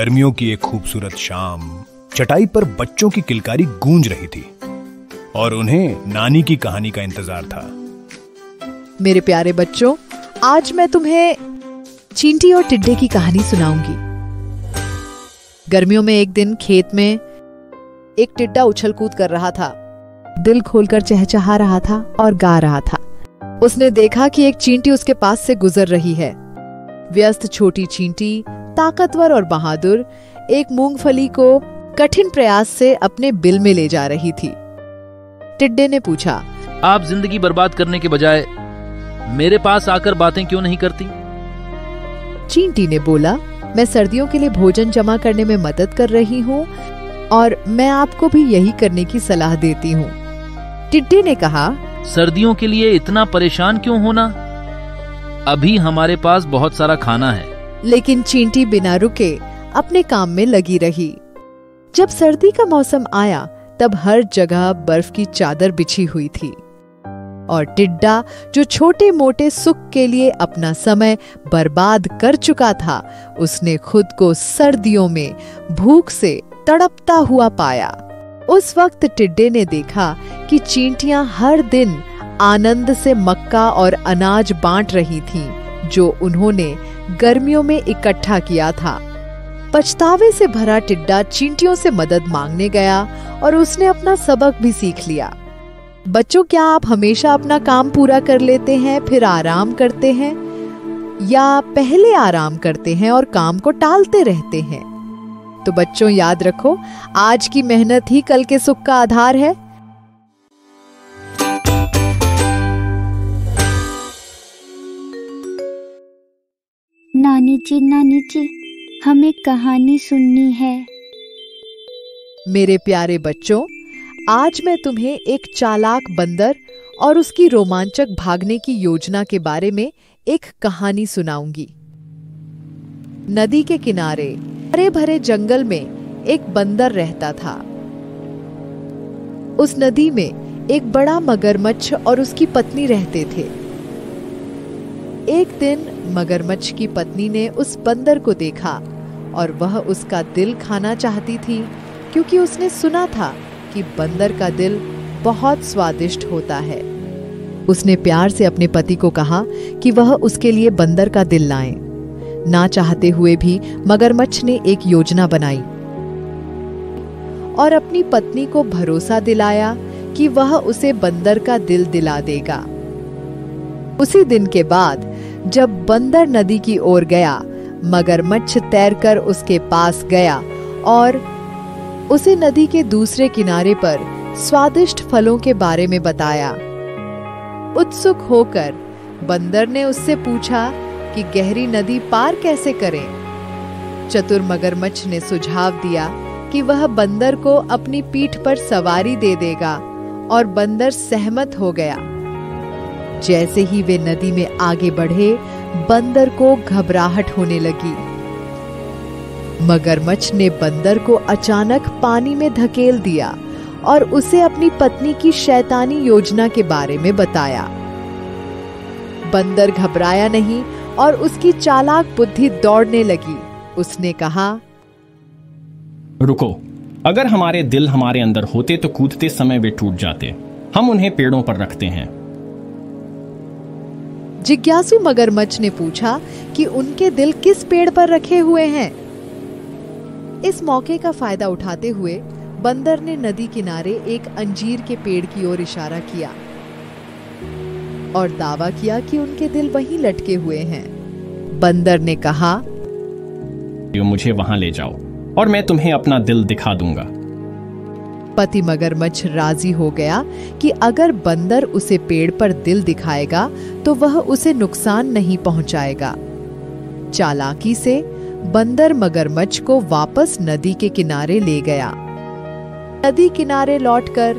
गर्मियों की एक खूबसूरत शाम चटाई पर बच्चों की किलकारी गूंज रही थी और उन्हें नानी की कहानी का इंतजार था। मेरे प्यारे बच्चों, आज मैं तुम्हें चींटी और टिड्डे की कहानी सुनाऊंगी। गर्मियों में एक दिन खेत में एक टिड्डा उछल कूद कर रहा था, दिल खोलकर चहचहा रहा था और गा रहा था। उसने देखा कि एक चींटी उसके पास से गुजर रही है। व्यस्त छोटी चींटी, ताकतवर और बहादुर, एक मूंगफली को कठिन प्रयास से अपने बिल में ले जा रही थी। टिड्डे ने पूछा, आप जिंदगी बर्बाद करने के बजाय मेरे पास आकर बातें क्यों नहीं करती? चींटी ने बोला, मैं सर्दियों के लिए भोजन जमा करने में मदद कर रही हूँ और मैं आपको भी यही करने की सलाह देती हूँ। टिड्डे ने कहा, सर्दियों के लिए इतना परेशान क्यों होना? अभी हमारे पास बहुत सारा खाना है। लेकिन चींटी बिना रुके अपने काम में लगी रही। जब सर्दी का मौसम आया तब हर जगह बर्फ की चादर बिछी हुई थी और टिड्डा, जो छोटे मोटे सुख के लिए अपना समय बर्बाद कर चुका था, उसने खुद को सर्दियों में भूख से तड़पता हुआ पाया। उस वक्त टिड्डे ने देखा कि चींटियां हर दिन आनंद से मक्का और अनाज बांट रही थीं, जो उन्होंने गर्मियों में इकट्ठा किया था। पछतावे से भरा टिड्डा चींटियों से मदद मांगने गया और उसने अपना सबक भी सीख लिया। बच्चों, क्या आप हमेशा अपना काम पूरा कर लेते हैं फिर आराम करते हैं, या पहले आराम करते हैं और काम को टालते रहते हैं? तो बच्चों, याद रखो, आज की मेहनत ही कल के सुख का आधार है। नानी जी, हमें कहानी सुननी है। मेरे प्यारे बच्चों, आज मैं तुम्हें एक चालाक बंदर और उसकी रोमांचक भागने की योजना के बारे में एक कहानी सुनाऊंगी। नदी के किनारे हरे भरे जंगल में एक बंदर रहता था। उस नदी में एक बड़ा मगरमच्छ और उसकी पत्नी रहते थे। एक दिन मगरमच्छ की पत्नी ने उस बंदर को देखा और वह उसका दिल खाना चाहती थी, क्योंकि उसने सुना था कि बंदर का दिल बहुत स्वादिष्ट होता है। उसने प्यार से अपने पति को कहा कि वह उसके लिए बंदर का दिल लाएं। ना चाहते हुए भी मगरमच्छ ने एक योजना बनाई और अपनी पत्नी को भरोसा दिलाया कि वह उसे बंदर का दिल दिला देगा। उसी दिन के बाद जब बंदर नदी की ओर गया, मगरमच्छ तैरकर उसके पास गया और उसे नदी के दूसरे किनारे पर स्वादिष्ट फलों के बारे में बताया। उत्सुक होकर बंदर ने उससे पूछा कि गहरी नदी पार कैसे करें? चतुर मगरमच्छ ने सुझाव दिया कि वह बंदर को अपनी पीठ पर सवारी दे देगा और बंदर सहमत हो गया। जैसे ही वे नदी में आगे बढ़े, बंदर को घबराहट होने लगी। मगरमच्छ ने बंदर को अचानक पानी में धकेल दिया और उसे अपनी पत्नी की शैतानी योजना के बारे में बताया। बंदर घबराया नहीं और उसकी चालाक बुद्धि दौड़ने लगी। उसने कहा, रुको, अगर हमारे दिल हमारे अंदर होते तो कूदते समय वे टूट जाते। हम उन्हें पेड़ों पर रखते हैं। जिज्ञासु मगरमच्छ ने पूछा कि उनके दिल किस पेड़ पर रखे हुए हैं। इस मौके का फायदा उठाते हुए बंदर ने नदी किनारे एक अंजीर के पेड़ की ओर इशारा किया और दावा किया कि उनके दिल वहीं लटके हुए हैं। बंदर ने कहा, मुझे वहां ले जाओ और मैं तुम्हें अपना दिल दिखा दूंगा। पति मगरमच्छ राजी हो गया कि अगर बंदर उसे पेड़ पर दिल दिखाएगा तो वह उसे नुकसान नहीं पहुंचाएगा। चालाकी से बंदर मगरमच्छ को वापस नदी के किनारे ले गया। नदी किनारे लौटकर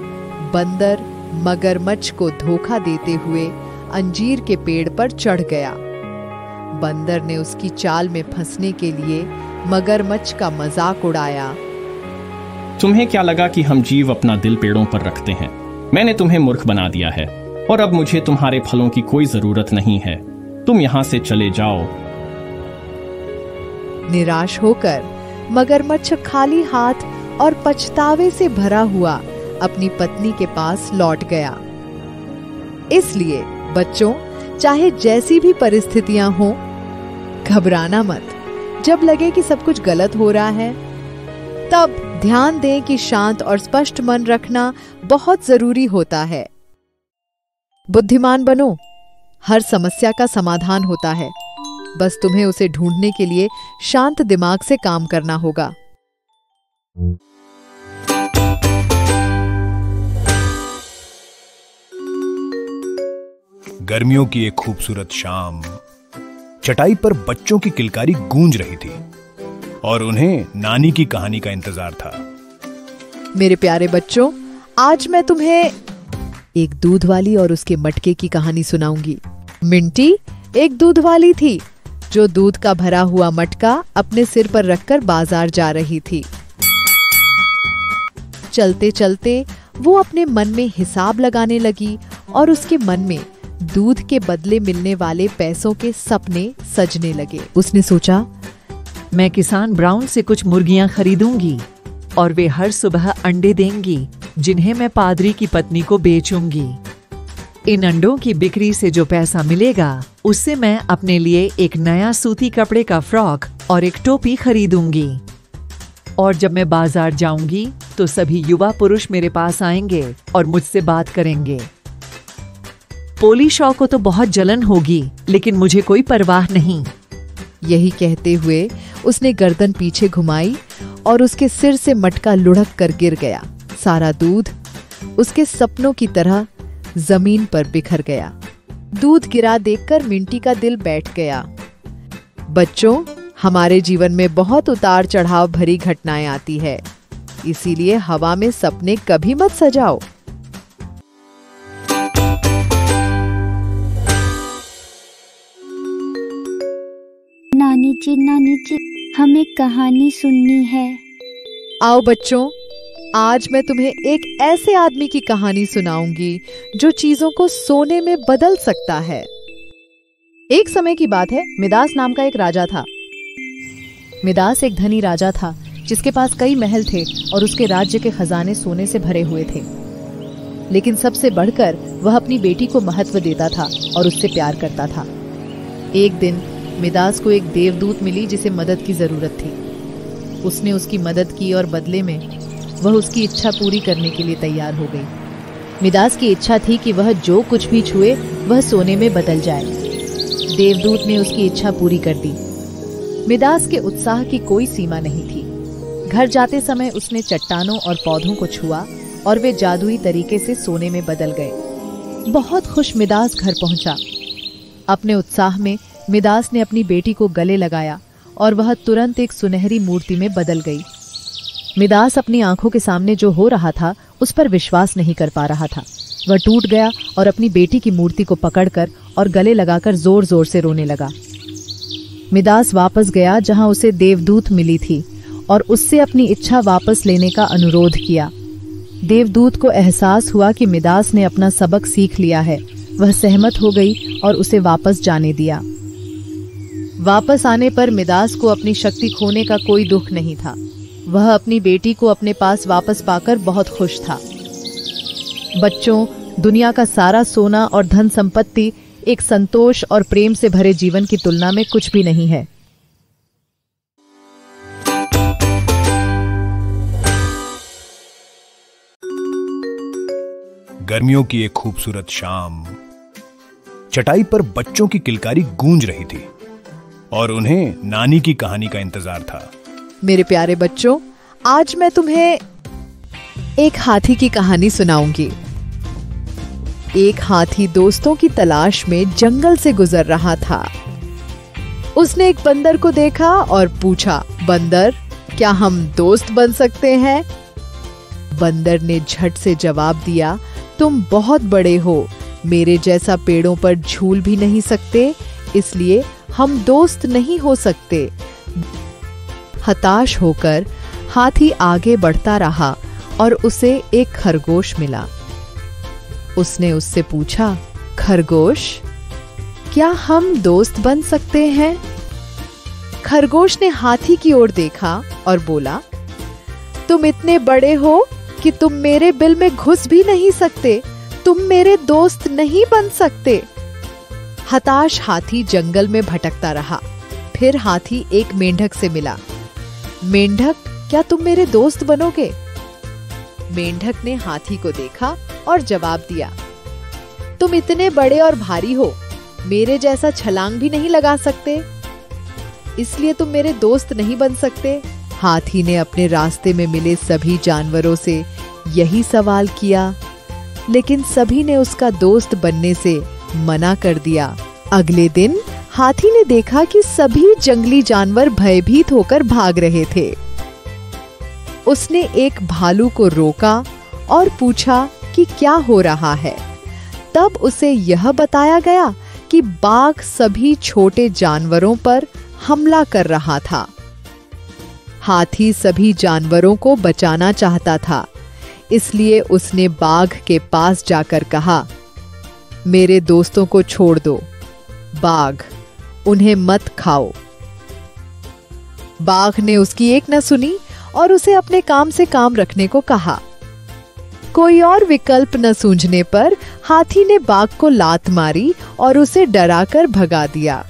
बंदर मगरमच्छ को धोखा देते हुए अंजीर के पेड़ पर चढ़ गया। बंदर ने उसकी चाल में फंसने के लिए मगरमच्छ का मजाक उड़ाया। तुम्हें क्या लगा कि हम जीव अपना दिल पेड़ों पर रखते हैं? मैंने तुम्हें मूर्ख बना दिया है और अब मुझे तुम्हारे फलों की कोई जरूरत नहीं है। तुम यहां से चले जाओ। निराश होकर मगरमच्छ खाली हाथ और पछतावे से भरा हुआ अपनी पत्नी के पास लौट गया। इसलिए बच्चों, चाहे जैसी भी परिस्थितियां हों, घबराना मत। जब लगे कि सब कुछ गलत हो रहा है, तब ध्यान दें कि शांत और स्पष्ट मन रखना बहुत जरूरी होता है। बुद्धिमान बनो, हर समस्या का समाधान होता है, बस तुम्हें उसे ढूंढने के लिए शांत दिमाग से काम करना होगा। गर्मियों की एक खूबसूरत शाम, चटाई पर बच्चों की किलकारी गूंज रही थी और उन्हें नानी की कहानी का इंतजार था। मेरे प्यारे बच्चों, आज मैं तुम्हें एक दूध वाली और उसके मटके की कहानी सुनाऊंगी। मिंटी एक दूध वाली थी जो दूध का भरा हुआ मटका अपने सिर पर रखकर बाजार जा रही थी। चलते चलते वो अपने मन में हिसाब लगाने लगी और उसके मन में दूध के बदले मिलने वाले पैसों के सपने सजने लगे। उसने सोचा, मैं किसान ब्राउन से कुछ मुर्गियां खरीदूंगी और वे हर सुबह अंडे देंगी जिन्हें मैं पादरी की पत्नी को बेचूंगी। इन अंडों की बिक्री से जो पैसा मिलेगा उससे मैं अपने लिए एक नया सूती कपड़े का फ्रॉक और एक टोपी खरीदूंगी। और जब मैं बाजार जाऊंगी तो सभी युवा पुरुष मेरे पास आएंगे और मुझसे बात करेंगे। पोली शॉ को तो बहुत जलन होगी, लेकिन मुझे कोई परवाह नहीं। यही कहते हुए उसने गर्दन पीछे घुमाई और उसके सिर से मटका लुढ़क कर गिर गया। सारा दूध उसके सपनों की तरह जमीन पर बिखर गया। दूध गिरा देखकर मिंटी का दिल बैठ गया। बच्चों, हमारे जीवन में बहुत उतार चढ़ाव भरी घटनाएं आती है, इसीलिए हवा में सपने कभी मत सजाओ। नानी जी, हमें कहानी सुननी है। आओ बच्चों, आज मैं तुम्हें एक ऐसे आदमी की कहानी सुनाऊंगी जो चीजों को सोने में बदल सकता है। एक समय की बात है, मिदास नाम का एक राजा था। मिदास एक धनी राजा था जिसके पास कई महल थे और उसके राज्य के खजाने सोने से भरे हुए थे। लेकिन सबसे बढ़कर वह अपनी बेटी को महत्व देता था और उससे प्यार करता था। एक दिन मिदास को एक देवदूत मिली जिसे मदद की जरूरत थी। उसने उसकी मदद की और बदले में वह उसकी इच्छा पूरी करने के लिए तैयार हो गई। मिदास की इच्छा थी कि वह जो कुछ भी छुए वह सोने में बदल जाए। देवदूत ने उसकी इच्छा पूरी कर दी। मिदास के उत्साह की कोई सीमा नहीं थी। घर जाते समय उसने चट्टानों और पौधों को छुआ और वे जादुई तरीके से सोने में बदल गए। बहुत खुश मिदास घर पहुंचा। अपने उत्साह में मिदास ने अपनी बेटी को गले लगाया और वह तुरंत एक सुनहरी मूर्ति में बदल गई। मिदास अपनी आंखों के सामने जो हो रहा था उस पर विश्वास नहीं कर पा रहा था। वह टूट गया और अपनी बेटी की मूर्ति को पकड़कर और गले लगाकर जोर जोर से रोने लगा। मिदास वापस गया जहां उसे देवदूत मिली थी और उससे अपनी इच्छा वापस लेने का अनुरोध किया। देवदूत को एहसास हुआ कि मिदास ने अपना सबक सीख लिया है। वह सहमत हो गई और उसे वापस जाने दिया। वापस आने पर मिदास को अपनी शक्ति खोने का कोई दुख नहीं था। वह अपनी बेटी को अपने पास वापस पाकर बहुत खुश था। बच्चों, दुनिया का सारा सोना और धन संपत्ति एक संतोष और प्रेम से भरे जीवन की तुलना में कुछ भी नहीं है। गर्मियों की एक खूबसूरत शाम, चटाई पर बच्चों की किलकारी गूंज रही थी और उन्हें नानी की कहानी का इंतजार था। मेरे प्यारे बच्चों, आज मैं तुम्हें एक हाथी की कहानी सुनाऊंगी। एक हाथी दोस्तों की तलाश में जंगल से गुजर रहा था। उसने एक बंदर को देखा और पूछा, बंदर, क्या हम दोस्त बन सकते हैं? बंदर ने झट से जवाब दिया, तुम बहुत बड़े हो, मेरे जैसा पेड़ों पर झूल भी नहीं सकते, इसलिए हम दोस्त नहीं हो सकते। हताश होकर हाथी आगे बढ़ता रहा और उसे एक खरगोश मिला। उसने उससे पूछा, खरगोश, क्या हम दोस्त बन सकते हैं? खरगोश ने हाथी की ओर देखा और बोला, तुम इतने बड़े हो कि तुम मेरे बिल में घुस भी नहीं सकते, तुम मेरे दोस्त नहीं बन सकते। हताश हाथी जंगल में भटकता रहा। फिर हाथी एक मेंढक से मिला। मेंढक, क्या तुम मेरे दोस्त बनोगे? मेंढक ने हाथी को देखा और जवाब दिया, तुम इतने बड़े और भारी हो, मेरे जैसा छलांग भी नहीं लगा सकते, इसलिए तुम मेरे दोस्त नहीं बन सकते। हाथी ने अपने रास्ते में मिले सभी जानवरों से यही सवाल किया, लेकिन सभी ने उसका दोस्त बनने से मना कर दिया। अगले दिन हाथी ने देखा कि सभी जंगली जानवर भयभीत होकर भाग रहे थे। उसने एक भालू को रोका और पूछा कि क्या हो रहा है। तब उसे यह बताया गया कि बाघ सभी छोटे जानवरों पर हमला कर रहा था। हाथी सभी जानवरों को बचाना चाहता था, इसलिए उसने बाघ के पास जाकर कहा, मेरे दोस्तों को छोड़ दो, बाघ, उन्हें मत खाओ। बाघ ने उसकी एक न सुनी और उसे अपने काम से काम रखने को कहा। कोई और विकल्प न सूझने पर हाथी ने बाघ को लात मारी और उसे डराकर भगा दिया।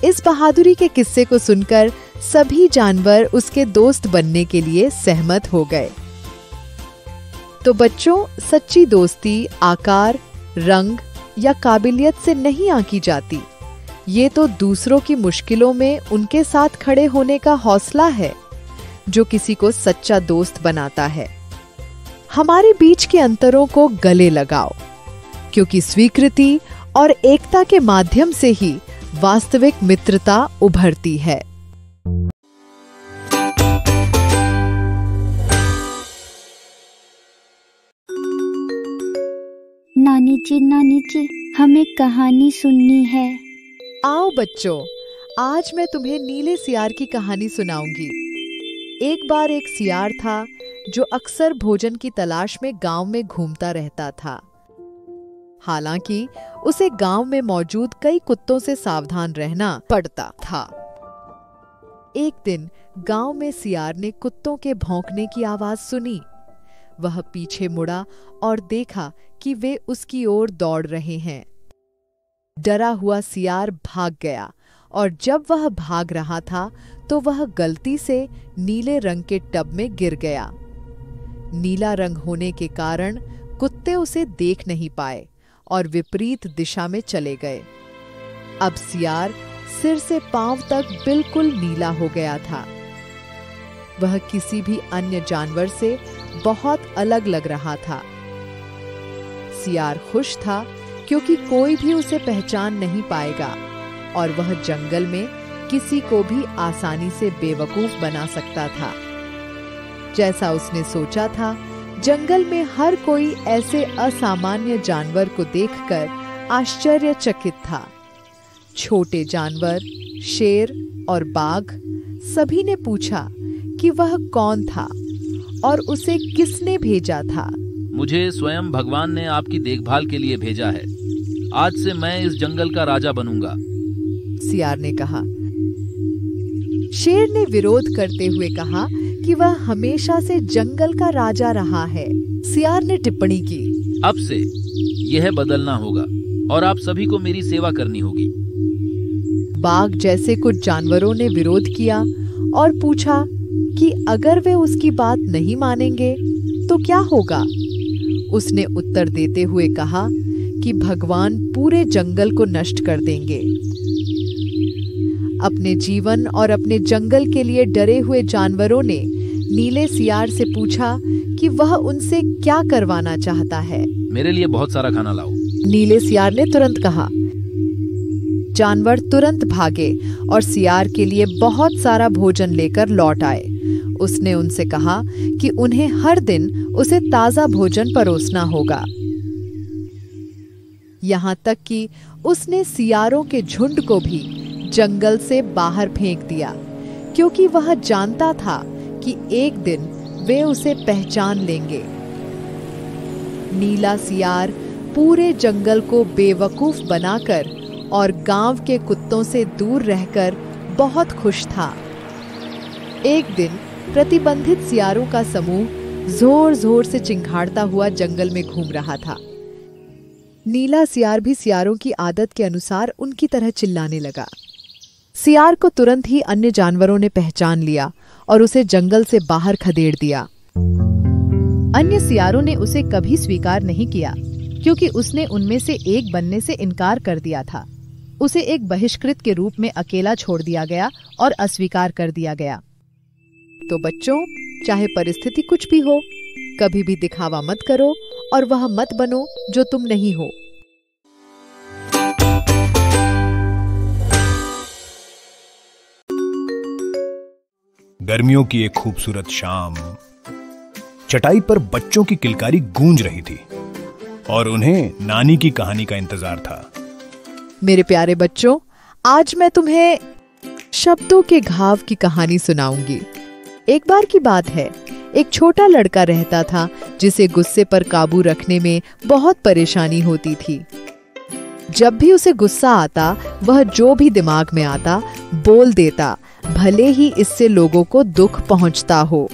इस बहादुरी के किस्से को सुनकर सभी जानवर उसके दोस्त बनने के लिए सहमत हो गए। तो बच्चों, सच्ची दोस्ती आकार, रंग या काबिलियत से नहीं आंकी जाती। ये तो दूसरों की मुश्किलों में उनके साथ खड़े होने का हौसला है जो किसी को सच्चा दोस्त बनाता है। हमारे बीच के अंतरों को गले लगाओ, क्योंकि स्वीकृति और एकता के माध्यम से ही वास्तविक मित्रता उभरती है। नानी जी, हमें कहानी सुननी है। आओ बच्चों, आज मैं तुम्हें नीले सियार की कहानी सुनाऊंगी। एक बार एक सियार था जो अक्सर भोजन की तलाश में गांव में घूमता रहता था। हालांकि उसे गांव में मौजूद कई कुत्तों से सावधान रहना पड़ता था। एक दिन गांव में सियार ने कुत्तों के भौंकने की आवाज सुनी। वह पीछे मुड़ा और देखा कि वे उसकी ओर दौड़ रहे हैं। डरा हुआ सियार भाग गया और जब वह भाग रहा था तो वह गलती से नीले रंग के टब में गिर गया। नीला रंग होने के कारण कुत्ते उसे देख नहीं पाए और विपरीत दिशा में चले गए। अब सियार सिर से पांव तक बिल्कुल नीला हो गया था। वह किसी भी अन्य जानवर से बहुत अलग लग रहा था। सियार खुश था क्योंकि कोई भी उसे पहचान नहीं पाएगा और वह जंगल में किसी को भी आसानी से बेवकूफ बना सकता था। जैसा उसने सोचा था, जंगल में हर कोई ऐसे असामान्य जानवर को देखकर आश्चर्यचकित था। छोटे जानवर, शेर और बाघ सभी ने पूछा कि वह कौन था और उसे किसने भेजा था। मुझे स्वयं भगवान ने आपकी देखभाल के लिए भेजा है। आज से मैं इस जंगल का राजा बनूंगा, सियार ने कहा। शेर ने विरोध करते हुए कहा कि वह हमेशा से जंगल का राजा रहा है। सियार ने टिप्पणी की, अब से यह बदलना होगा और आप सभी को मेरी सेवा करनी होगी। बाघ जैसे कुछ जानवरों ने विरोध किया और पूछा कि अगर वे उसकी बात नहीं मानेंगे तो क्या होगा। उसने उत्तर देते हुए कहा कि भगवान पूरे जंगल को नष्ट कर देंगे। अपने जीवन और अपने जंगल के लिए डरे हुए जानवरों ने नीले सियार से पूछा कि वह उनसे क्या करवाना चाहता है। मेरे लिए बहुत सारा खाना लाओ, नीले सियार ने तुरंत कहा। जानवर तुरंत भागे और सियार के लिए बहुत सारा भोजन लेकर लौट आए। उसने उनसे कहा कि उन्हें हर दिन उसे ताजा भोजन परोसना होगा। यहाँ तक कि उसने सियारों के झुंड को भी जंगल से बाहर फेंक दिया, क्योंकि वह जानता था कि एक दिन वे उसे पहचान लेंगे। नीला सियार पूरे जंगल को बेवकूफ बनाकर और गांव के कुत्तों से दूर रहकर बहुत खुश था। एक दिन प्रतिबंधित सियारों का समूह जोर जोर से चिंघाड़ता हुआ जंगल में घूम रहा था। नीला सियार भी सियारों की आदत के अनुसार उनकी तरह चिल्लाने लगा। सियार को तुरंत ही अन्य जानवरों ने पहचान लिया और उसे जंगल से बाहर खदेड़ दिया। अन्य सियारों ने उसे कभी स्वीकार नहीं किया, क्योंकि उसने उनमें से एक बनने से इनकार कर दिया था। उसे एक बहिष्कृत के रूप में अकेला छोड़ दिया गया और अस्वीकार कर दिया गया। तो बच्चों, चाहे परिस्थिति कुछ भी हो, कभी भी दिखावा मत करो और वह मत बनो जो तुम नहीं हो। गर्मियों की एक खूबसूरत शाम, चटाई पर बच्चों की किलकारी गूंज रही थी और उन्हें नानी की कहानी का इंतजार था। मेरे प्यारे बच्चों, आज मैं तुम्हें शब्दों के घाव की कहानी सुनाऊंगी। एक बार की बात है, एक छोटा लड़का रहता था जिसे गुस्से पर काबू रखने में बहुत परेशानी होती थी। जब भी उसे गुस्सा आता, वह जो भी दिमाग में आता बोल देता, भले ही इससे लोगों को दुख पहुंचता हो।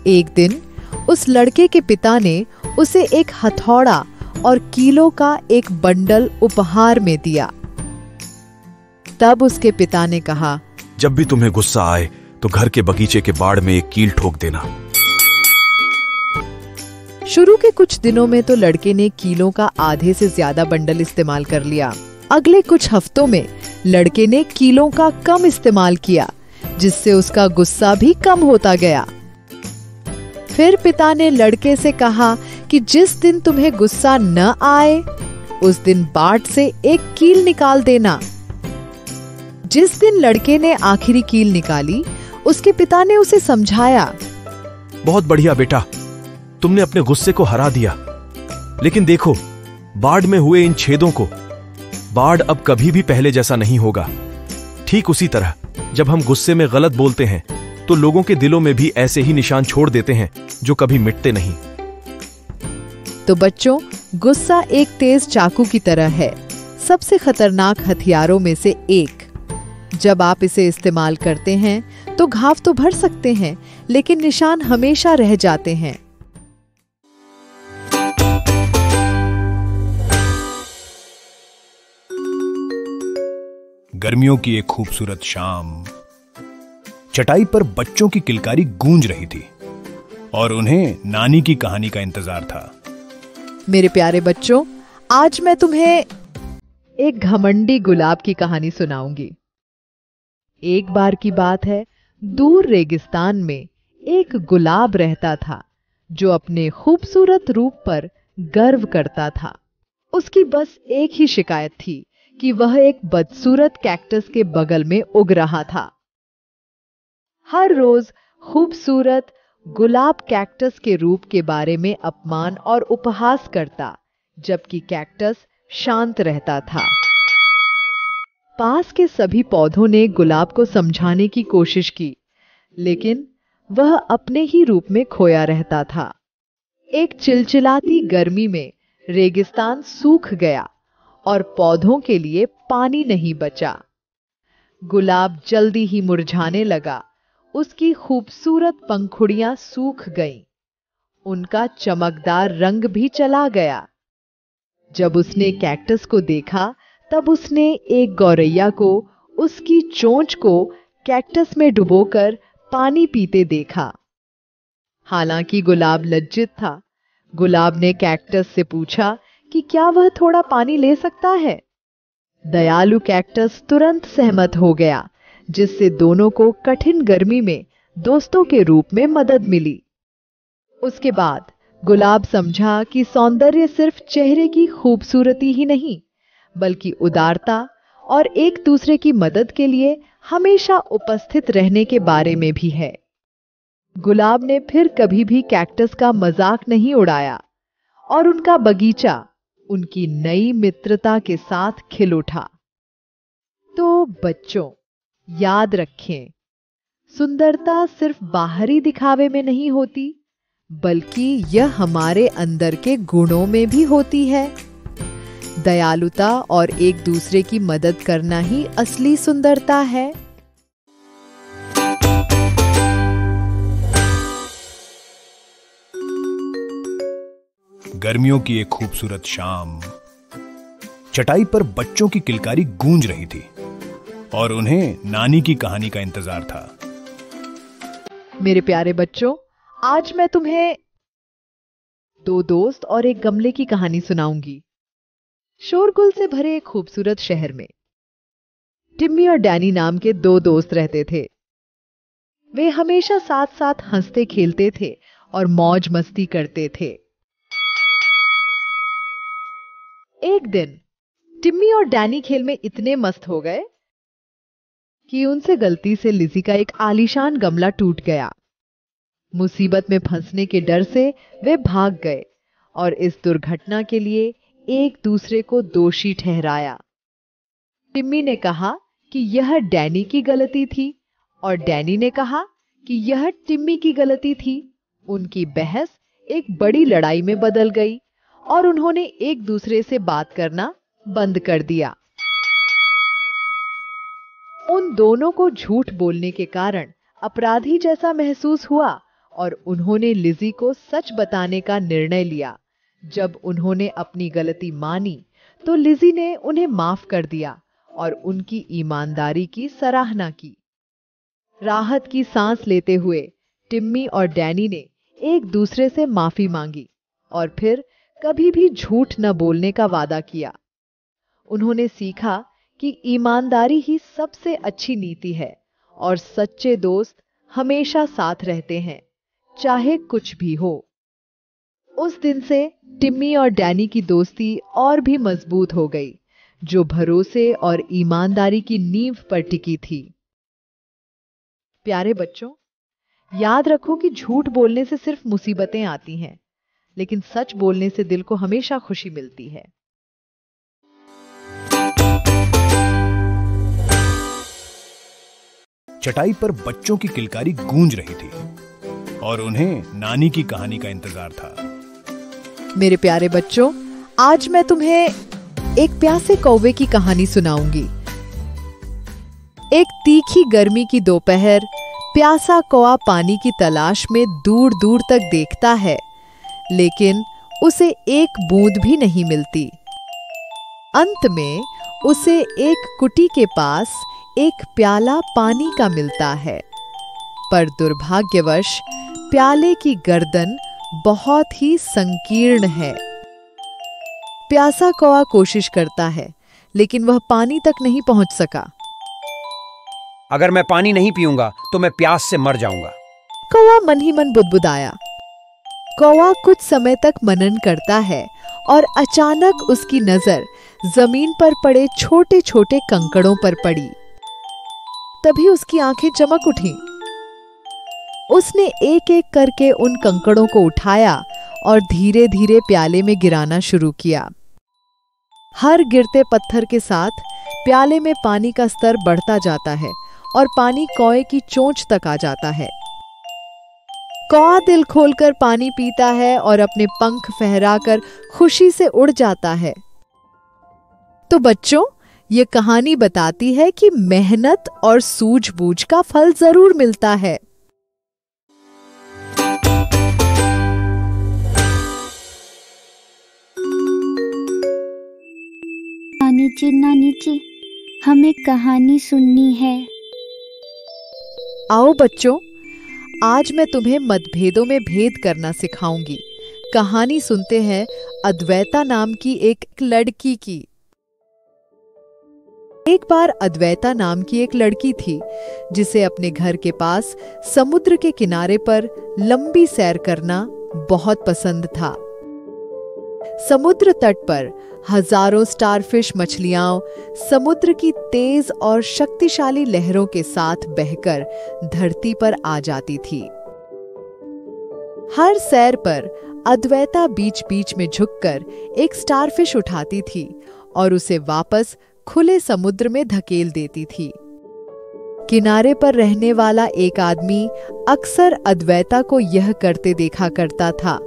एक दिन उस लड़के के पिता ने उसे एक हथौड़ा और कीलों का एक बंडल उपहार में दिया। तब उसके पिता ने कहा, जब भी तुम्हें गुस्सा आए तो घर के बगीचे के बाड़ में एक कील ठोक देना। शुरू के कुछ दिनों में तो लड़के ने कीलों का आधे से ज्यादा बंडल इस्तेमाल कर लिया। अगले कुछ हफ्तों में लड़के ने कीलों का कम इस्तेमाल किया, जिससे उसका गुस्सा भी कम होता गया। फिर पिता ने लड़के से कहा कि जिस दिन तुम्हें गुस्सा न आए, उस दिन बाट से एक कील निकाल देना। जिस दिन लड़के ने आखिरी कील निकाली, उसके पिता ने उसे समझाया, बहुत बढ़िया बेटा, तुमने अपने गुस्से को हरा दिया। लेकिन देखो, बाढ़ में हुए इन छेदों को, बाढ़ अब कभी भी पहले जैसा नहीं होगा। ठीक उसी तरह जब हम गुस्से में गलत बोलते हैं तो लोगों के दिलों में भी ऐसे ही निशान छोड़ देते हैं जो कभी मिटते नहीं। तो बच्चों, गुस्सा एक तेज चाकू की तरह है, सबसे खतरनाक हथियारों में से एक। जब आप इसे इस्तेमाल करते हैं तो घाव तो भर सकते हैं, लेकिन निशान हमेशा रह जाते हैं। गर्मियों की एक खूबसूरत शाम, चटाई पर बच्चों की किलकारी गूंज रही थी और उन्हें नानी की कहानी का इंतजार था। मेरे प्यारे बच्चों, आज मैं तुम्हें एक घमंडी गुलाब की कहानी सुनाऊंगी। एक बार की बात है, दूर रेगिस्तान में एक गुलाब रहता था जो अपने खूबसूरत रूप पर गर्व करता था। उसकी बस एक ही शिकायत थी कि वह एक बदसूरत कैक्टस के बगल में उग रहा था। हर रोज खूबसूरत गुलाब कैक्टस के रूप के बारे में अपमान और उपहास करता, जबकि कैक्टस शांत रहता था। पास के सभी पौधों ने गुलाब को समझाने की कोशिश की, लेकिन वह अपने ही रूप में खोया रहता था। एक चिलचिलाती गर्मी में रेगिस्तान सूख गया और पौधों के लिए पानी नहीं बचा। गुलाब जल्दी ही मुरझाने लगा। उसकी खूबसूरत पंखुड़ियां सूख गईं। उनका चमकदार रंग भी चला गया। जब उसने कैक्टस को देखा, तब उसने एक गौरैया को उसकी चोंच को कैक्टस में डुबोकर पानी पीते देखा। हालांकि गुलाब लज्जित था। गुलाब ने कैक्टस से पूछा कि क्या वह थोड़ा पानी ले सकता है। दयालु कैक्टस तुरंत सहमत हो गया, जिससे दोनों को कठिन गर्मी में दोस्तों के रूप में मदद मिली। उसके बाद गुलाब समझा कि सौंदर्य सिर्फ चेहरे की खूबसूरती ही नहीं, बल्कि उदारता और एक दूसरे की मदद के लिए हमेशा उपस्थित रहने के बारे में भी है। गुलाब ने फिर कभी भी कैक्टस का मजाक नहीं उड़ाया और उनका बगीचा उनकी नई मित्रता के साथ खिल उठा। तो बच्चों, याद रखें, सुंदरता सिर्फ बाहरी दिखावे में नहीं होती, बल्कि यह हमारे अंदर के गुणों में भी होती है। दयालुता और एक दूसरे की मदद करना ही असली सुंदरता है। गर्मियों की एक खूबसूरत शाम। चटाई पर बच्चों की किलकारी गूंज रही थी और उन्हें नानी की कहानी का इंतजार था। मेरे प्यारे बच्चों, आज मैं तुम्हें दो दोस्त और एक गमले की कहानी सुनाऊंगी। शोरगुल से भरे एक खूबसूरत शहर में टिम्मी और डैनी नाम के दो दोस्त रहते थे। वे हमेशा साथ साथ हंसते खेलते थे और मौज मस्ती करते थे। एक दिन टिम्मी और डैनी खेल में इतने मस्त हो गए कि उनसे गलती से लिज़ी का एक आलीशान गमला टूट गया। मुसीबत में फंसने के डर से वे भाग गए और इस दुर्घटना के लिए एक दूसरे को दोषी ठहराया। टिम्मी ने कहा कि यह डैनी की गलती थी और डैनी ने कहा कि यह टिम्मी की गलती थी। उनकी बहस एक बड़ी लड़ाई में बदल गई और उन्होंने एक दूसरे से बात करना बंद कर दिया। उन दोनों को झूठ बोलने के कारण अपराधी जैसा महसूस हुआ और उन्होंने लिज़ी को सच बताने का निर्णय लिया। जब उन्होंने अपनी गलती मानी तो लिज़ी ने उन्हें माफ कर दिया और उनकी ईमानदारी की सराहना की। राहत की सांस लेते हुए टिम्मी और डैनी ने एक दूसरे से माफी मांगी और फिर कभी भी झूठ न बोलने का वादा किया। उन्होंने सीखा कि ईमानदारी ही सबसे अच्छी नीति है और सच्चे दोस्त हमेशा साथ रहते हैं, चाहे कुछ भी हो। उस दिन से टिम्मी और डैनी की दोस्ती और भी मजबूत हो गई, जो भरोसे और ईमानदारी की नींव पर टिकी थी। प्यारे बच्चों, याद रखो कि झूठ बोलने से सिर्फ मुसीबतें आती हैं, लेकिन सच बोलने से दिल को हमेशा खुशी मिलती है। चटाई पर बच्चों की किलकारी गूंज रही थी और उन्हें नानी की कहानी का इंतजार था। मेरे प्यारे बच्चों, आज मैं तुम्हें एक प्यासे कौवे की कहानी सुनाऊंगी। एक तीखी गर्मी की दोपहर प्यासा कौवा पानी की तलाश में दूर दूर तक देखता है, लेकिन उसे एक बूंद भी नहीं मिलती। अंत में उसे एक कुटी के पास एक प्याला पानी का मिलता है, पर दुर्भाग्यवश प्याले की गर्दन बहुत ही संकीर्ण है। प्यासा कौवा कोशिश करता है, लेकिन वह पानी तक नहीं पहुंच सका। अगर मैं पानी नहीं पीऊंगा तो मैं प्यास से मर जाऊंगा। कौवा मन ही मन बुदबुदाया। कौवा कुछ समय तक मनन करता है और अचानक उसकी नजर जमीन पर पड़े छोटे छोटे कंकड़ों पर पड़ी। तभी उसकी आंखें चमक उठी। उसने एक एक करके उन कंकड़ों को उठाया और धीरे धीरे प्याले में गिराना शुरू किया। हर गिरते पत्थर के साथ प्याले में पानी का स्तर बढ़ता जाता है और पानी कौवे की चोंच तक आ जाता है। कौवा दिल खोलकर पानी पीता है और अपने पंख फहराकर खुशी से उड़ जाता है। तो बच्चों, ये कहानी बताती है कि मेहनत और सूझबूझ का फल जरूर मिलता है। नानी जी, हमें कहानी सुननी है। आओ बच्चों, आज मैं तुम्हें मतभेदों में भेद करना सिखाऊंगी। कहानी सुनते हैं अद्वैता नाम की एक लड़की की। एक बार अद्वैता नाम की एक लड़की थी, जिसे अपने घर के पास समुद्र के किनारे पर लंबी सैर करना बहुत पसंद था। समुद्र तट पर हजारों स्टारफिश मछलियां समुद्र की तेज और शक्तिशाली लहरों के साथ बहकर धरती पर आ जाती थी। हर सैर पर अद्वैता बीच बीच में झुककर एक स्टारफिश उठाती थी और उसे वापस खुले समुद्र में धकेल देती थी। किनारे पर रहने वाला एक आदमी अक्सर अद्वैता को यह करते देखा करता था।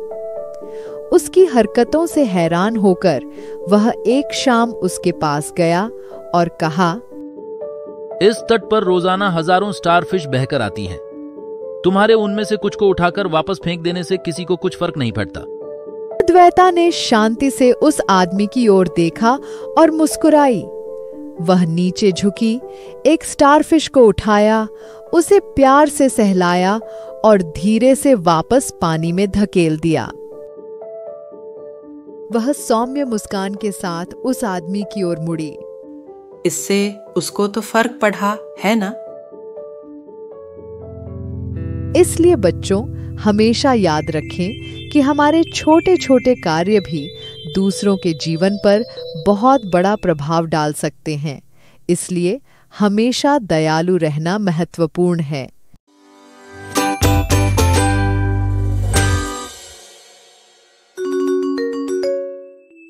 उसकी हरकतों से हैरान होकर वह एक शाम उसके पास गया और कहा, इस तट पर रोजाना हजारों स्टारफिश बहकर आती हैं। तुम्हारे उनमें से कुछ को उठाकर वापस फेंक देने से किसी को कुछ फर्क नहीं पड़ता। अद्वैता ने शांति से उस आदमी की ओर देखा और मुस्कुराई। वह नीचे झुकी, एक स्टारफिश को उठाया, उसे प्यार से सहलाया और धीरे से वापस पानी में धकेल दिया। वह सौम्य मुस्कान के साथ उस आदमी की ओर मुड़ी। इससे उसको तो फर्क पड़ा है ना? इसलिए बच्चों, हमेशा याद रखें कि हमारे छोटे छोटे कार्य भी दूसरों के जीवन पर बहुत बड़ा प्रभाव डाल सकते हैं। इसलिए हमेशा दयालु रहना महत्वपूर्ण है।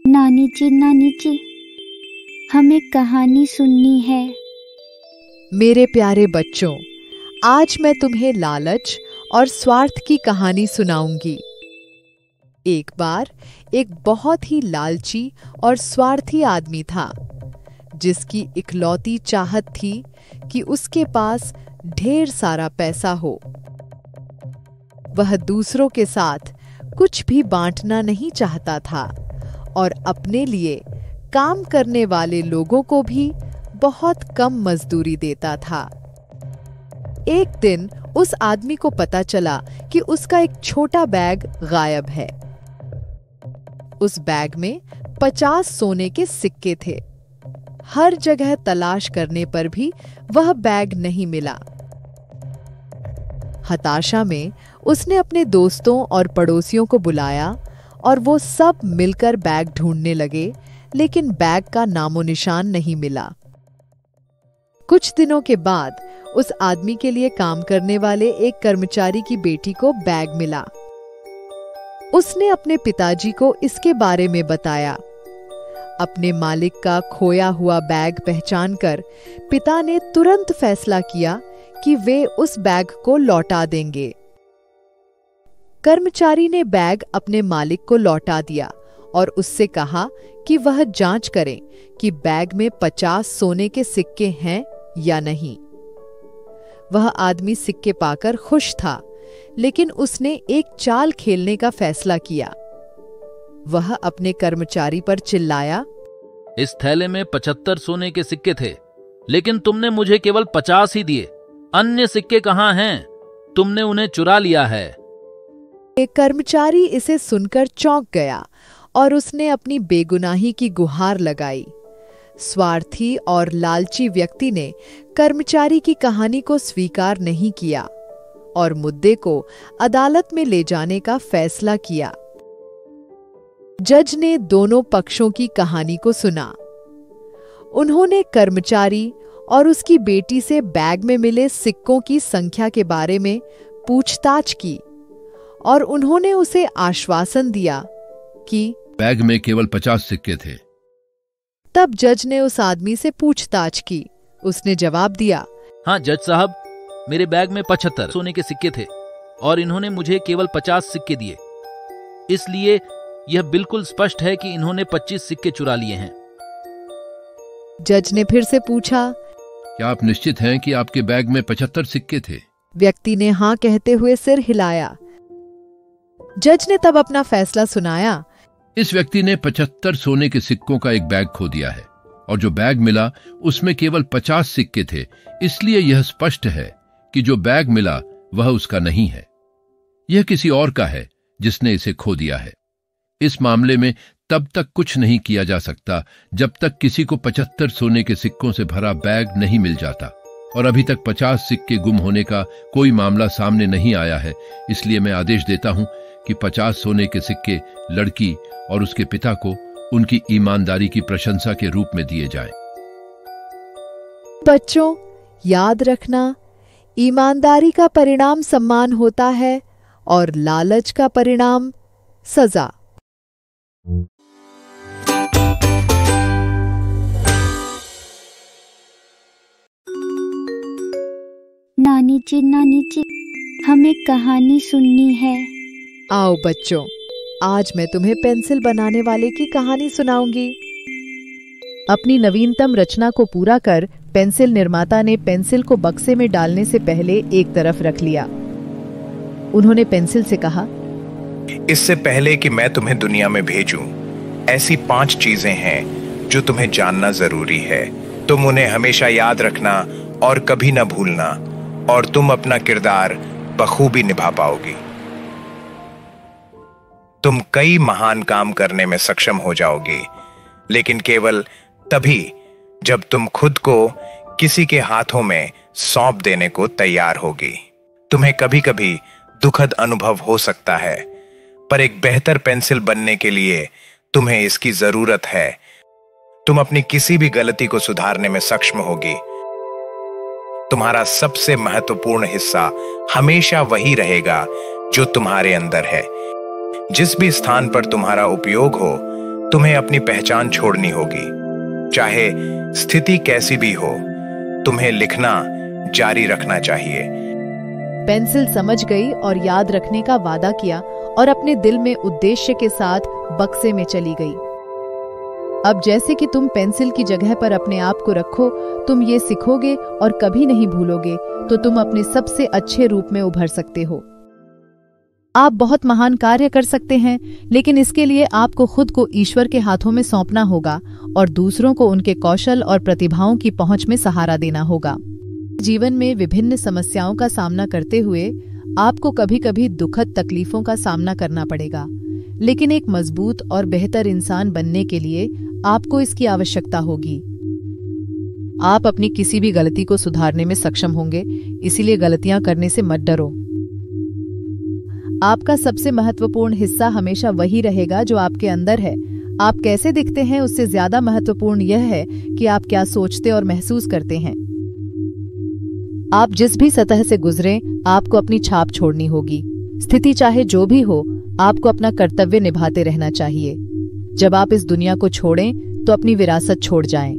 नानी जी, हमें कहानी सुननी है। मेरे प्यारे बच्चों, आज मैं तुम्हें लालच और स्वार्थ की कहानी सुनाऊंगी। एक बार एक बहुत ही लालची और स्वार्थी आदमी था, जिसकी इकलौती चाहत थी कि उसके पास ढेर सारा पैसा हो। वह दूसरों के साथ कुछ भी बांटना नहीं चाहता था और अपने लिए काम करने वाले लोगों को भी बहुत कम मजदूरी देता था। एक दिन उस आदमी को पता चला कि उसका एक छोटा बैग गायब है। उस बैग में 50 सोने के सिक्के थे। हर जगह तलाश करने पर भी वह बैग नहीं मिला। हताशा में उसने अपने दोस्तों और पड़ोसियों को बुलाया और वो सब मिलकर बैग ढूंढने लगे, लेकिन बैग का नामो निशान नहीं मिला। कुछ दिनों के बाद उस आदमी के लिए काम करने वाले एक कर्मचारी की बेटी को बैग मिला। उसने अपने पिताजी को इसके बारे में बताया। अपने मालिक का खोया हुआ बैग पहचानकर पिता ने तुरंत फैसला किया कि वे उस बैग को लौटा देंगे। कर्मचारी ने बैग अपने मालिक को लौटा दिया और उससे कहा कि वह जांच करें कि बैग में 50 सोने के सिक्के हैं या नहीं। वह आदमी सिक्के पाकर खुश था, लेकिन उसने एक चाल खेलने का फैसला किया। वह अपने कर्मचारी पर चिल्लाया, इस थैले में 75 सोने के सिक्के थे, लेकिन तुमने मुझे केवल 50 ही दिए। अन्य सिक्के कहाँ हैं? तुमने उन्हें चुरा लिया है। एक कर्मचारी इसे सुनकर चौंक गया और उसने अपनी बेगुनाही की गुहार लगाई। स्वार्थी और लालची व्यक्ति ने कर्मचारी की कहानी को स्वीकार नहीं किया और मुद्दे को अदालत में ले जाने का फैसला किया। जज ने दोनों पक्षों की कहानी को सुना। उन्होंने कर्मचारी और उसकी बेटी से बैग में मिले सिक्कों की संख्या के बारे में पूछताछ की और उन्होंने उसे आश्वासन दिया कि बैग में केवल 50 सिक्के थे। तब जज ने उस आदमी से पूछताछ की। उसने जवाब दिया, हाँ जज साहब, मेरे बैग में 75 सोने के सिक्के थे और इन्होंने मुझे केवल 50 सिक्के दिए। इसलिए यह बिल्कुल स्पष्ट है कि इन्होंने 25 सिक्के चुरा लिए हैं। जज ने फिर से पूछा, क्या आप निश्चित हैं कि आपके बैग में 75 सिक्के थे? व्यक्ति ने हाँ कहते हुए सिर हिलाया। जज ने तब अपना फैसला सुनाया, इस व्यक्ति ने 75 सोने के सिक्कों का एक बैग खो दिया है और जो बैग मिला उसमें केवल 50 सिक्के थे। इसलिए यह स्पष्ट है कि जो बैग मिला वह उसका नहीं है, यह किसी और का है जिसने इसे खो दिया है। इस मामले में तब तक कुछ नहीं किया जा सकता जब तक किसी को 75 सोने के सिक्कों से भरा बैग नहीं मिल जाता, और अभी तक 50 सिक्के गुम होने का कोई मामला सामने नहीं आया है। इसलिए मैं आदेश देता हूं कि 50 सोने के सिक्के लड़की और उसके पिता को उनकी ईमानदारी की प्रशंसा के रूप में दिए जाएं। बच्चों, याद रखना, ईमानदारी का परिणाम सम्मान होता है और लालच का परिणाम सजा। नानी जी, हमें कहानी सुननी है। आओ बच्चों, आज मैं तुम्हें पेंसिल बनाने वाले की कहानी सुनाऊंगी। अपनी नवीनतम रचना को पूरा कर पेंसिल निर्माता ने पेंसिल को बक्से में डालने से पहले एक तरफ रख लिया। उन्होंने पेंसिल से कहा, इससे पहले कि मैं तुम्हें दुनिया में भेजूं, ऐसी 5 चीजें हैं जो तुम्हें जानना जरूरी है। तुम उन्हें हमेशा याद रखना और कभी ना भूलना, और तुम अपना किरदार बखूबी निभा पाओगी। तुम कई महान काम करने में सक्षम हो जाओगी, लेकिन केवल तभी जब तुम खुद को किसी के हाथों में सौंप देने को तैयार होगी। तुम्हें कभी कभी दुखद अनुभव हो सकता है, पर एक बेहतर पेंसिल बनने के लिए तुम्हें इसकी जरूरत है। तुम अपनी किसी भी गलती को सुधारने में सक्षम होगी। तुम्हारा सबसे महत्वपूर्ण हिस्सा हमेशा वही रहेगा जो तुम्हारे अंदर है। जिस भी स्थान पर तुम्हारा उपयोग हो, तुम्हें अपनी पहचान छोड़नी होगी। चाहे स्थिति कैसी भी हो, तुम्हें लिखना जारी रखना चाहिए। पेंसिल समझ गई और याद रखने का वादा किया और अपने दिल में उद्देश्य के साथ बक्से में चली गई। अब जैसे कि तुम पेंसिल की जगह पर अपने आप को रखो, तुम ये सीखोगे और कभी नहीं भूलोगे, तो तुम अपने सबसे अच्छे रूप में उभर सकते हो। आप बहुत महान कार्य कर सकते हैं, लेकिन इसके लिए आपको खुद को ईश्वर के हाथों में सौंपना होगा और दूसरों को उनके कौशल और प्रतिभाओं की पहुंच में सहारा देना होगा। जीवन में विभिन्न समस्याओं का सामना करते हुए आपको कभी कभी दुखद तकलीफों का सामना करना पड़ेगा, लेकिन एक मजबूत और बेहतर इंसान बनने के लिए आपको इसकी आवश्यकता होगी। आप अपनी किसी भी गलती को सुधारने में सक्षम होंगे, इसीलिए गलतियां करने से मत डरो। आपका सबसे महत्वपूर्ण हिस्सा हमेशा वही रहेगा जो आपके अंदर है। आप कैसे दिखते हैं उससे ज्यादा महत्वपूर्ण यह है कि आप क्या सोचते और महसूस करते हैं। आप जिस भी सतह से गुजरें, आपको अपनी छाप छोड़नी होगी। स्थिति चाहे जो भी हो, आपको अपना कर्तव्य निभाते रहना चाहिए। जब आप इस दुनिया को छोड़ें तो अपनी विरासत छोड़ जाएं।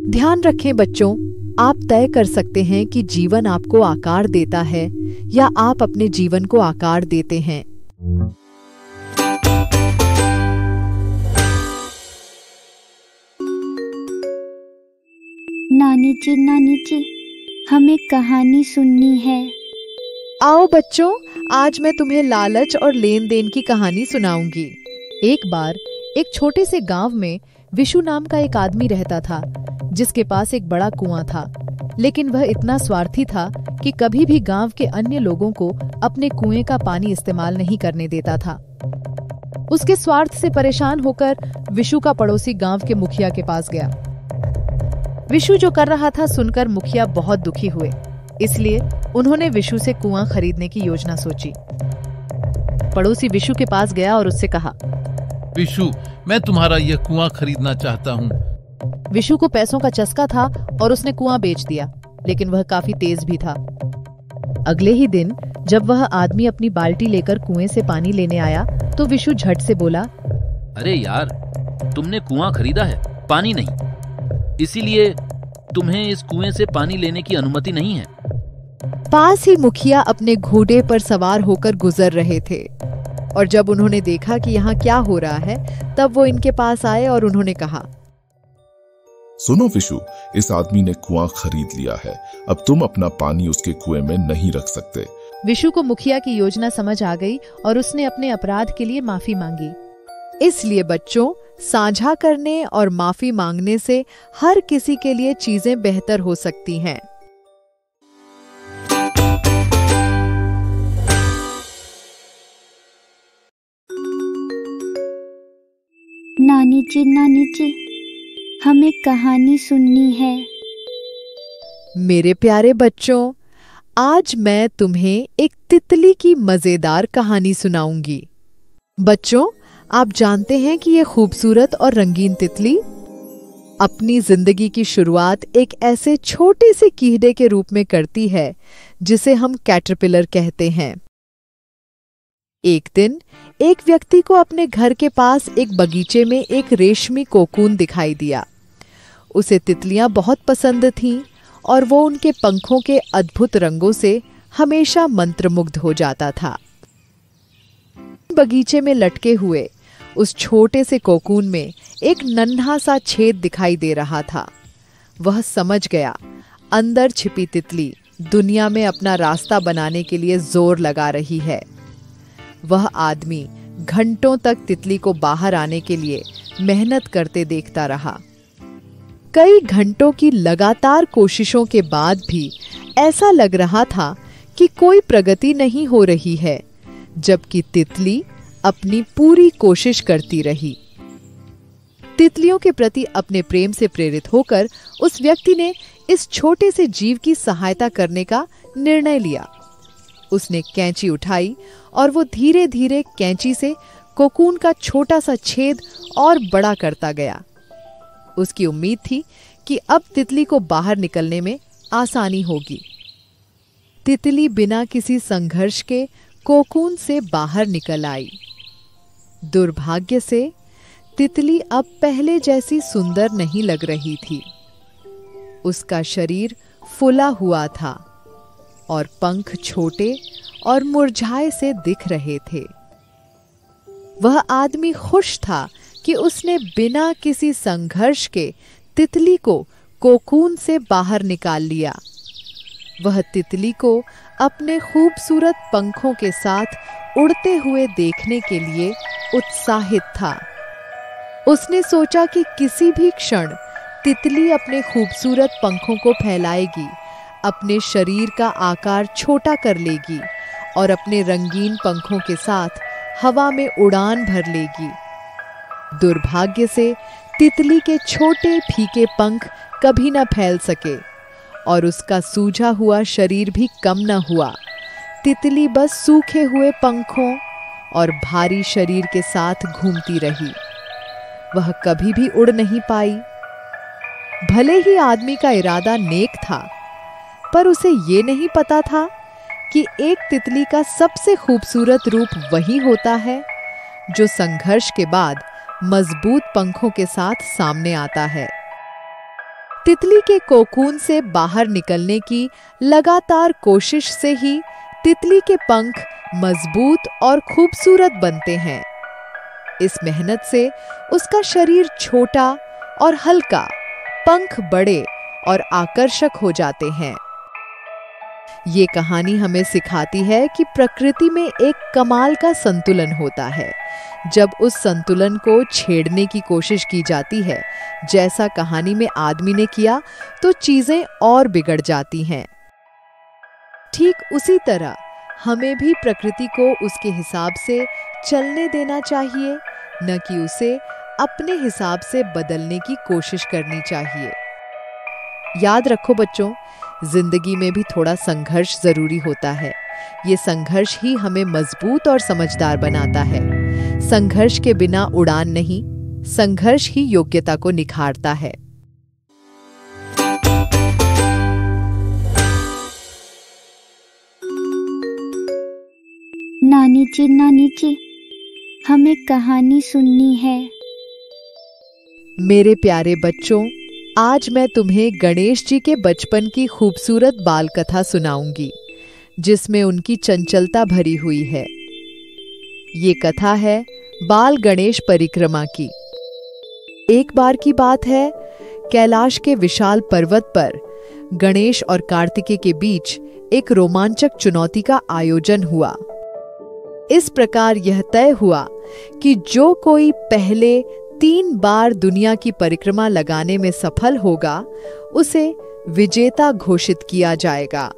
ध्यान रखें बच्चों, आप तय कर सकते हैं कि जीवन आपको आकार देता है या आप अपने जीवन को आकार देते हैं। नानी जी, हमें कहानी सुननी है। आओ बच्चों, आज मैं तुम्हें लालच और लेन देन की कहानी सुनाऊंगी। एक बार एक छोटे से गांव में विशु नाम का एक आदमी रहता था, जिसके पास एक बड़ा कुआं था। लेकिन वह इतना स्वार्थी था कि कभी भी गांव के अन्य लोगों को अपने कुएं का पानी इस्तेमाल नहीं करने देता था। उसके स्वार्थ से परेशान होकर विशु का पड़ोसी गांव के मुखिया के पास गया। विशु जो कर रहा था सुनकर मुखिया बहुत दुखी हुए, इसलिए उन्होंने विशु से कुआं खरीदने की योजना सोची। पड़ोसी विशु के पास गया और उससे कहा, विशु, मैं तुम्हारा यह कुआं खरीदना चाहता हूँ। विशु को पैसों का चस्का था और उसने कुआं बेच दिया, लेकिन वह काफी तेज भी था। अगले ही दिन जब वह आदमी अपनी बाल्टी लेकर कुएं से पानी लेने आया तो विशु झट से बोला, अरे यार, तुमने कुआं खरीदा है, पानी नहीं, इसीलिए तुम्हें इस कुएं से पानी लेने की अनुमति नहीं है। पास ही मुखिया अपने घोड़े पर सवार होकर गुजर रहे थे और जब उन्होंने देखा कि यहाँ क्या हो रहा है, तब वो इनके पास आए और उन्होंने कहा, सुनो विशु, इस आदमी ने कुआं खरीद लिया है, अब तुम अपना पानी उसके कुएं में नहीं रख सकते। विशु को मुखिया की योजना समझ आ गई और उसने अपने अपराध के लिए माफी मांगी। इसलिए बच्चों, साझा करने और माफी मांगने से हर किसी के लिए चीजें बेहतर हो सकती हैं। नानी जी, हमें कहानी सुननी है। मेरे प्यारे बच्चों, आज मैं तुम्हें एक तितली की मजेदार कहानी सुनाऊंगी। बच्चों, आप जानते हैं कि ये खूबसूरत और रंगीन तितली अपनी जिंदगी की शुरुआत एक ऐसे छोटे से कीड़े के रूप में करती है जिसे हम कैटरपिलर कहते हैं। एक दिन एक व्यक्ति को अपने घर के पास एक बगीचे में एक रेशमी कोकून दिखाई दिया। उसे तितलियां बहुत पसंद थीं और वो उनके पंखों के अद्भुत रंगों से हमेशा मंत्रमुग्ध हो जाता था। बगीचे में लटके हुए उस छोटे से कोकून में एक नन्हा सा छेद दिखाई दे रहा था। वह समझ गया, अंदर छिपी तितली दुनिया में अपना रास्ता बनाने के लिए जोर लगा रही है। वह आदमी घंटों तक तितली को बाहर आने के लिए मेहनत करते देखता रहा। कई घंटों की लगातार कोशिशों के बाद भी ऐसा लग रहा था कि कोई प्रगति नहीं हो रही है, जबकि तितली अपनी पूरी कोशिश करती रही। तितलियों के प्रति अपने प्रेम से प्रेरित होकर उस व्यक्ति ने इस छोटे से जीव की सहायता करने का निर्णय लिया। उसने कैंची उठाई और वो धीरे धीरे कैंची से कोकून का छोटा सा छेद और बड़ा करता गया। उसकी उम्मीद थी कि अब तितली को बाहर निकलने में आसानी होगी। तितली बिना किसी संघर्ष के कोकून से बाहर निकल आई। दुर्भाग्य से तितली अब पहले जैसी सुंदर नहीं लग रही थी। उसका शरीर फूला हुआ था और पंख छोटे और मुरझाए से दिख रहे थे। वह आदमी खुश था कि उसने बिना किसी संघर्ष के तितली को कोकून से बाहर निकाल लिया। वह तितली को अपने खूबसूरत पंखों के साथ उड़ते हुए देखने के लिए उत्साहित था। उसने सोचा कि किसी भी क्षण तितली अपने खूबसूरत पंखों को फैलाएगी, अपने शरीर का आकार छोटा कर लेगी और अपने रंगीन पंखों के साथ हवा में उड़ान भर लेगी। दुर्भाग्य से तितली के छोटे फीके पंख कभी न फैल सके और उसका सूजा हुआ शरीर भी कम न हुआ। तितली बस सूखे हुए पंखों और भारी शरीर के साथ घूमती रही। वह कभी भी उड़ नहीं पाई। भले ही आदमी का इरादा नेक था, पर उसे ये नहीं पता था कि एक तितली का सबसे खूबसूरत रूप वही होता है जो संघर्ष के बाद मजबूत पंखों के साथ सामने आता है। तितली के कोकून से बाहर निकलने की लगातार कोशिश से ही तितली के पंख मजबूत और खूबसूरत बनते हैं। इस मेहनत से उसका शरीर छोटा और हल्का, पंख बड़े और आकर्षक हो जाते हैं। ये कहानी हमें सिखाती है कि प्रकृति में एक कमाल का संतुलन होता है। जब उस संतुलन को छेड़ने की कोशिश की जाती है, जैसा कहानी में आदमी ने किया, तो चीजें और बिगड़ जाती हैं। ठीक उसी तरह हमें भी प्रकृति को उसके हिसाब से चलने देना चाहिए, न कि उसे अपने हिसाब से बदलने की कोशिश करनी चाहिए। याद रखो बच्चों, जिंदगी में भी थोड़ा संघर्ष जरूरी होता है। ये संघर्ष ही हमें मजबूत और समझदार बनाता है। संघर्ष के बिना उड़ान नहीं, संघर्ष ही योग्यता को निखारता है। नानी जी, हमें कहानी सुननी है। मेरे प्यारे बच्चों, आज मैं तुम्हें गणेश जी के बचपन की खूबसूरत बाल कथा सुनाऊंगी, जिसमें उनकी चंचलता भरी हुई है। ये कथा है बाल गणेश परिक्रमा की। एक बार की बात है, कैलाश के विशाल पर्वत पर गणेश और कार्तिकेय के बीच एक रोमांचक चुनौती का आयोजन हुआ। इस प्रकार यह तय हुआ कि जो कोई पहले 3 बार दुनिया की परिक्रमा लगाने में सफल होगा, उसे विजेता घोषित किया जाएगा।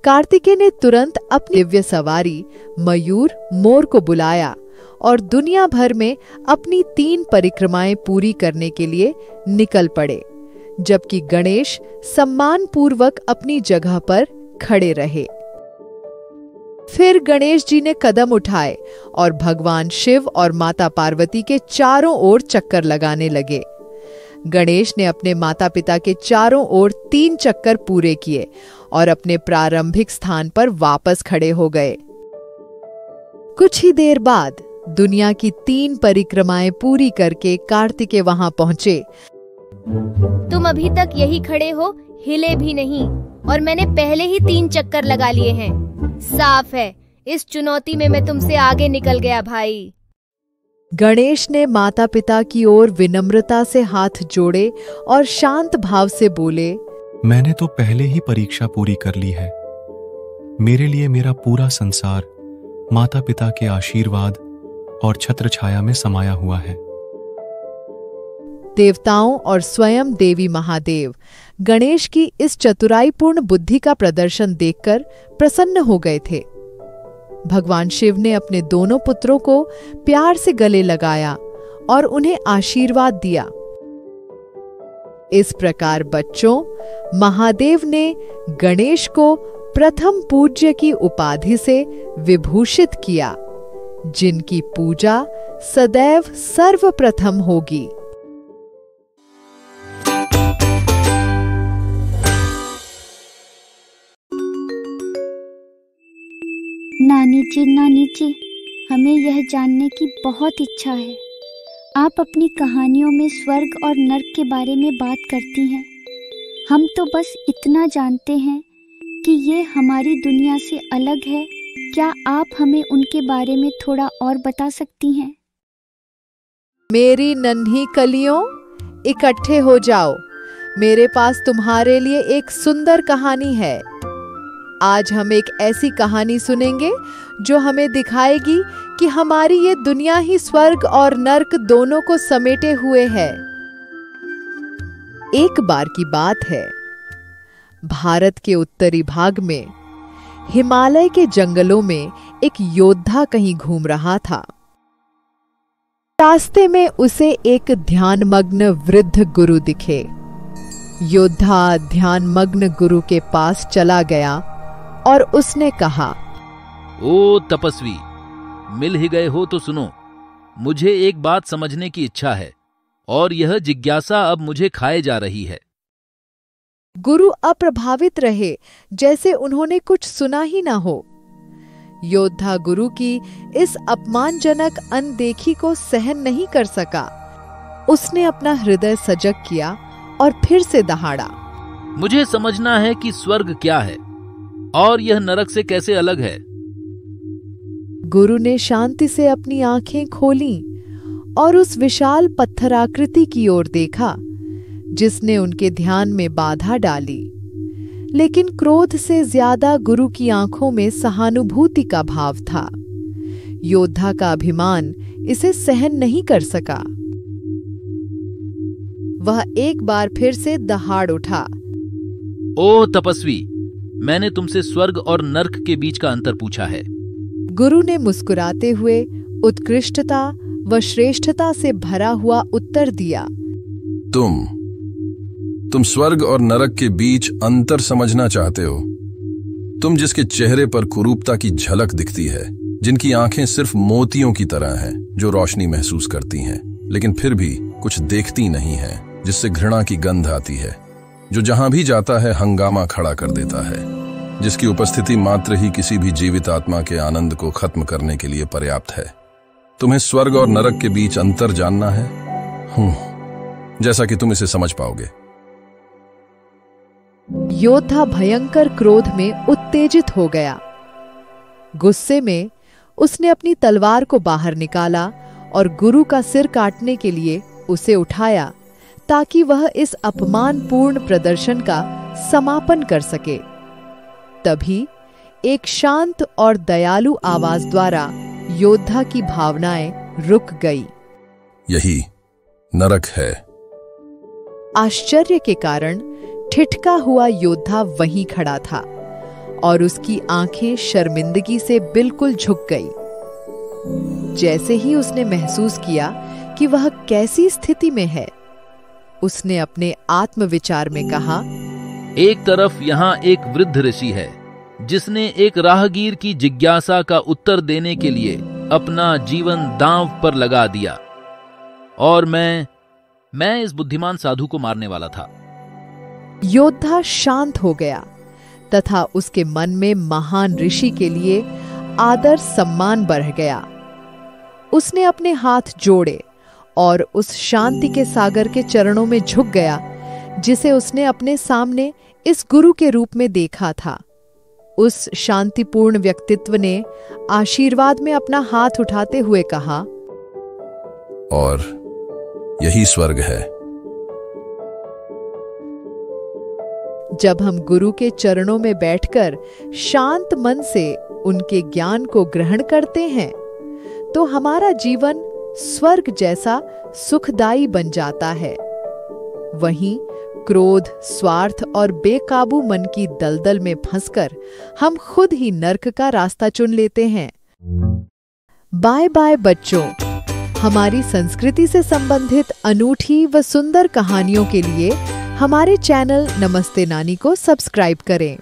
कार्तिकेय ने तुरंत अपनी दिव्य सवारी मयूर मोर को बुलाया और दुनिया भर में अपनी 3 परिक्रमाएं पूरी करने के लिए निकल पड़े, जबकि गणेश सम्मानपूर्वक अपनी जगह पर खड़े रहे। फिर गणेश जी ने कदम उठाए और भगवान शिव और माता पार्वती के चारों ओर चक्कर लगाने लगे। गणेश ने अपने माता पिता के चारों ओर 3 चक्कर पूरे किए और अपने प्रारंभिक स्थान पर वापस खड़े हो गए। कुछ ही देर बाद दुनिया की 3 परिक्रमाएं पूरी करके कार्तिकेय वहां पहुंचे। तुम अभी तक यही खड़े हो, हिले भी नहीं, और मैंने पहले ही 3 चक्कर लगा लिए हैं। साफ है, इस चुनौती में मैं तुमसे आगे निकल गया भाई। गणेश ने माता पिता की ओर विनम्रता से हाथ जोड़े और शांत भाव से बोले, मैंने तो पहले ही परीक्षा पूरी कर ली है। मेरे लिए मेरा पूरा संसार माता पिता के आशीर्वाद और छत्र छाया में समाया हुआ है। देवताओं और स्वयं देवी महादेव गणेश की इस चतुराईपूर्ण बुद्धि का प्रदर्शन देखकर प्रसन्न हो गए थे। भगवान शिव ने अपने दोनों पुत्रों को प्यार से गले लगाया और उन्हें आशीर्वाद दिया। इस प्रकार बच्चों, महादेव ने गणेश को प्रथम पूज्य की उपाधि से विभूषित किया, जिनकी पूजा सदैव सर्वप्रथम होगी। नानी जी, हमें यह जानने की बहुत इच्छा है। आप अपनी कहानियों में स्वर्ग और नर्क के बारे में बात करती हैं। हम तो बस इतना जानते हैं कि ये हमारी दुनिया से अलग है। क्या आप हमें उनके बारे में थोड़ा और बता सकती हैं? मेरी नन्ही कलियों, इकट्ठे हो जाओ। मेरे पास तुम्हारे लिए एक सुंदर कहानी है। आज हम एक ऐसी कहानी सुनेंगे जो हमें दिखाएगी कि हमारी ये दुनिया ही स्वर्ग और नर्क दोनों को समेटे हुए है। एक बार की बात है, भारत के उत्तरी भाग में हिमालय के जंगलों में एक योद्धा कहीं घूम रहा था। रास्ते में उसे एक ध्यानमग्न वृद्ध गुरु दिखे। योद्धा ध्यानमग्न गुरु के पास चला गया और उसने कहा, ओ तपस्वी, मिल ही गए हो तो सुनो। मुझे एक बात समझने की इच्छा है और यह जिज्ञासा अब मुझे खाए जा रही है। गुरु अप्रभावित रहे, जैसे उन्होंने कुछ सुना ही ना हो। योद्धा गुरु की इस अपमानजनक अनदेखी को सहन नहीं कर सका। उसने अपना हृदय सजग किया और फिर से दहाड़ा, मुझे समझना है कि स्वर्ग क्या है और यह नरक से कैसे अलग है। गुरु ने शांति से अपनी आंखें खोलीं और उस विशाल पत्थराकृति की ओर देखा जिसने उनके ध्यान में बाधा डाली। लेकिन क्रोध से ज्यादा गुरु की आंखों में सहानुभूति का भाव था। योद्धा का अभिमान इसे सहन नहीं कर सका। वह एक बार फिर से दहाड़ उठा, ओ तपस्वी, मैंने तुमसे स्वर्ग और नर्क के बीच का अंतर पूछा है। गुरु ने मुस्कुराते हुए उत्कृष्टता व श्रेष्ठता से भरा हुआ उत्तर दिया, तुम स्वर्ग और नरक के बीच अंतर समझना चाहते हो। तुम जिसके चेहरे पर कुरूपता की झलक दिखती है, जिनकी आंखें सिर्फ मोतियों की तरह हैं, जो रोशनी महसूस करती हैं लेकिन फिर भी कुछ देखती नहीं है, जिससे घृणा की गंध आती है, जो जहां भी जाता है हंगामा खड़ा कर देता है, जिसकी उपस्थिति मात्र ही किसी भी जीवित आत्मा के आनंद को खत्म करने के लिए पर्याप्त है। तुम्हें स्वर्ग और नरक के बीच अंतर जानना है? जैसा कि तुम इसे समझ पाओगे। योद्धा भयंकर क्रोध में उत्तेजित हो गया। गुस्से में उसने अपनी तलवार को बाहर निकाला और गुरु का सिर काटने के लिए उसे उठाया, ताकि वह इस अपमानपूर्ण प्रदर्शन का समापन कर सके। तभी एक शांत और दयालु आवाज द्वारा योद्धा की भावनाएं रुक गई। यही नरक है। आश्चर्य के कारण ठिठका हुआ योद्धा वहीं खड़ा था और उसकी आंखें शर्मिंदगी से बिल्कुल झुक गई। जैसे ही उसने महसूस किया कि वह कैसी स्थिति में है, उसने अपने आत्मविचार में कहा, एक तरफ यहाँ एक वृद्ध ऋषि है जिसने एक राहगीर की जिज्ञासा का उत्तर देने के लिए अपना जीवन दांव पर लगा दिया, और मैं इस बुद्धिमान साधु को मारने वाला था। योद्धा शांत हो गया तथा उसके मन में महान ऋषि के लिए आदर सम्मान बढ़ गया। उसने अपने हाथ जोड़े और उस शांति के सागर के चरणों में झुक गया जिसे उसने अपने सामने इस गुरु के रूप में देखा था। उस शांतिपूर्ण व्यक्तित्व ने आशीर्वाद में अपना हाथ उठाते हुए कहा, और यही स्वर्ग है। जब हम गुरु के चरणों में बैठकर शांत मन से उनके ज्ञान को ग्रहण करते हैं, तो हमारा जीवन स्वर्ग जैसा सुखदायी बन जाता है। वहीं क्रोध, स्वार्थ और बेकाबू मन की दलदल में फंसकर हम खुद ही नर्क का रास्ता चुन लेते हैं। बाय बाय बच्चों, हमारी संस्कृति से संबंधित अनूठी व सुंदर कहानियों के लिए हमारे चैनल नमस्ते नानी को सब्सक्राइब करें।